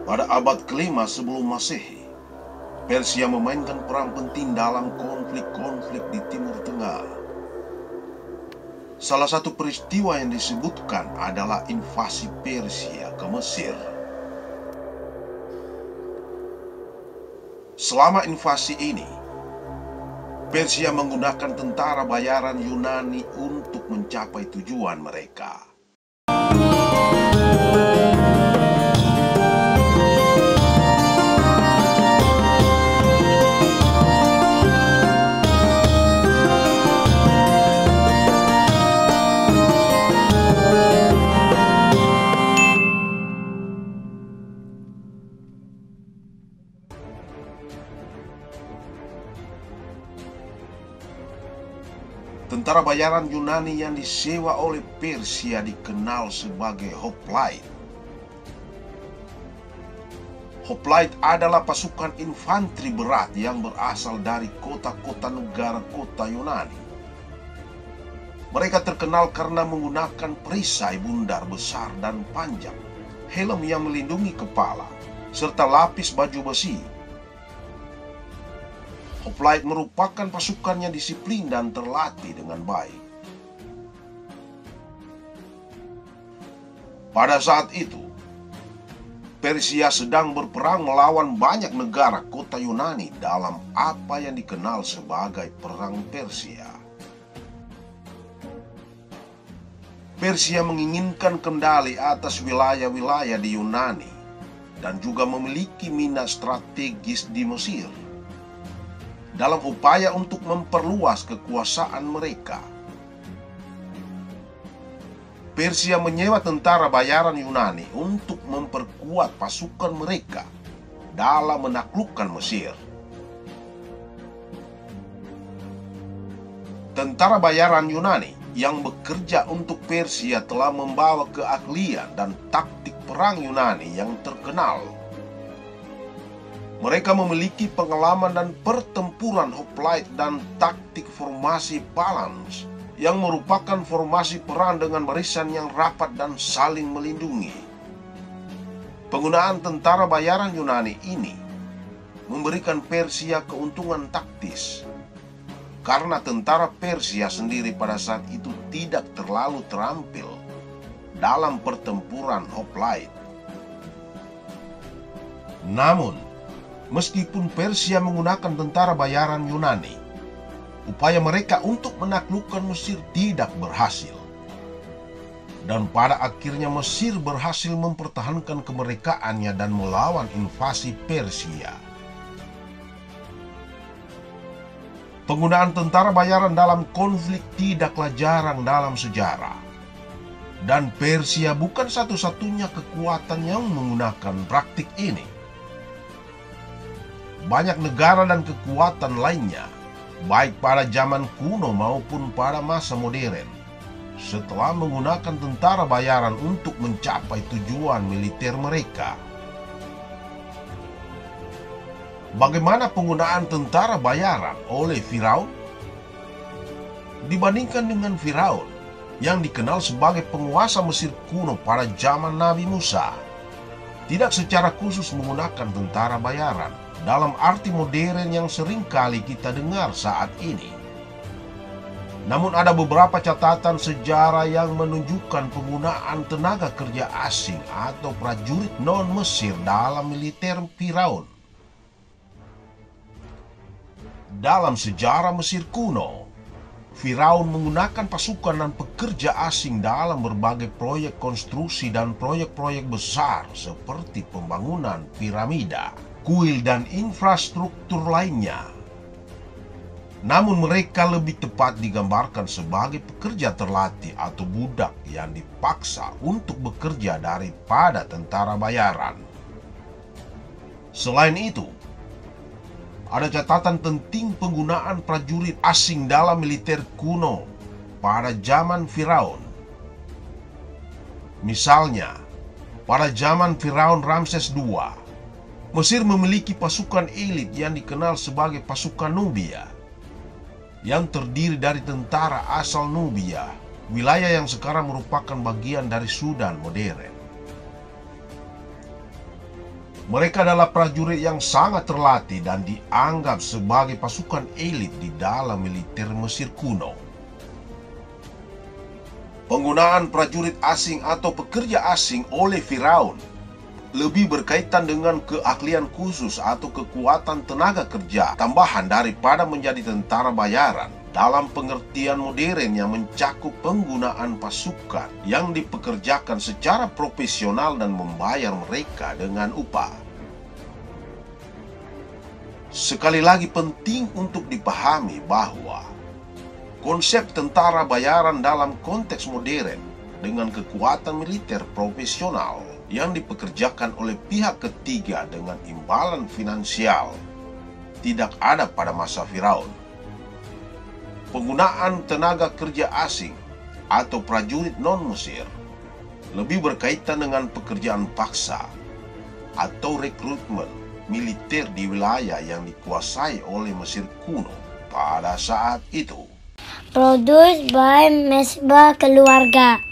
Pada abad kelima sebelum Masehi, Persia memainkan peran penting dalam konflik-konflik di Timur Tengah. Salah satu peristiwa yang disebutkan adalah invasi Persia ke Mesir. Selama invasi ini, Persia menggunakan tentara bayaran Yunani untuk mencapai tujuan mereka. Tentara bayaran Yunani yang disewa oleh Persia dikenal sebagai hoplite. Hoplite adalah pasukan infanteri berat yang berasal dari kota-kota negara kota Yunani. Mereka terkenal karena menggunakan perisai bundar besar dan panjang, helm yang melindungi kepala, serta lapis baju besi. Hoplite merupakan pasukan yang disiplin dan terlatih dengan baik. Pada saat itu, Persia sedang berperang melawan banyak negara kota Yunani dalam apa yang dikenal sebagai Perang Persia. Persia menginginkan kendali atas wilayah-wilayah di Yunani dan juga memiliki minat strategis di Mesir. Dalam upaya untuk memperluas kekuasaan mereka, Persia menyewa tentara bayaran Yunani untuk memperkuat pasukan mereka dalam menaklukkan Mesir. Tentara bayaran Yunani yang bekerja untuk Persia telah membawa keahlian dan taktik perang Yunani yang terkenal. Mereka memiliki pengalaman dan pertempuran hoplite dan taktik formasi phalanx yang merupakan formasi perang dengan barisan yang rapat dan saling melindungi. Penggunaan tentara bayaran Yunani ini memberikan Persia keuntungan taktis karena tentara Persia sendiri pada saat itu tidak terlalu terampil dalam pertempuran hoplite. Namun, meskipun Persia menggunakan tentara bayaran Yunani, upaya mereka untuk menaklukkan Mesir tidak berhasil. Dan pada akhirnya Mesir berhasil mempertahankan kemerdekaannya dan melawan invasi Persia. Penggunaan tentara bayaran dalam konflik tidaklah jarang dalam sejarah. Dan Persia bukan satu-satunya kekuatan yang menggunakan praktik ini. Banyak negara dan kekuatan lainnya, baik pada zaman kuno maupun pada masa modern, setelah menggunakan tentara bayaran untuk mencapai tujuan militer mereka. Bagaimana penggunaan tentara bayaran oleh Firaun? Dibandingkan dengan Firaun, yang dikenal sebagai penguasa Mesir kuno pada zaman Nabi Musa, tidak secara khusus menggunakan tentara bayaran dalam arti modern yang sering kali kita dengar saat ini. Namun ada beberapa catatan sejarah yang menunjukkan penggunaan tenaga kerja asing atau prajurit non-Mesir dalam militer Firaun. Dalam sejarah Mesir kuno, Firaun menggunakan pasukan dan pekerja asing dalam berbagai proyek konstruksi dan proyek-proyek besar seperti pembangunan piramida, kuil, dan infrastruktur lainnya. Namun mereka lebih tepat digambarkan sebagai pekerja terlatih atau budak yang dipaksa untuk bekerja daripada tentara bayaran. Selain itu, ada catatan penting penggunaan prajurit asing dalam militer kuno pada zaman Firaun. Misalnya, pada zaman Firaun Ramses II, Mesir memiliki pasukan elit yang dikenal sebagai pasukan Nubia, yang terdiri dari tentara asal Nubia, wilayah yang sekarang merupakan bagian dari Sudan modern. Mereka adalah prajurit yang sangat terlatih dan dianggap sebagai pasukan elit di dalam militer Mesir kuno. Penggunaan prajurit asing atau pekerja asing oleh Firaun lebih berkaitan dengan keahlian khusus atau kekuatan tenaga kerja tambahan daripada menjadi tentara bayaran dalam pengertian modern yang mencakup penggunaan pasukan yang dipekerjakan secara profesional dan membayar mereka dengan upah. Sekali lagi penting untuk dipahami bahwa konsep tentara bayaran dalam konteks modern dengan kekuatan militer profesional yang dipekerjakan oleh pihak ketiga dengan imbalan finansial tidak ada pada masa Firaun. Penggunaan tenaga kerja asing atau prajurit non-Mesir lebih berkaitan dengan pekerjaan paksa atau rekrutmen militer di wilayah yang dikuasai oleh Mesir kuno pada saat itu. Produced by Mesbah Keluarga.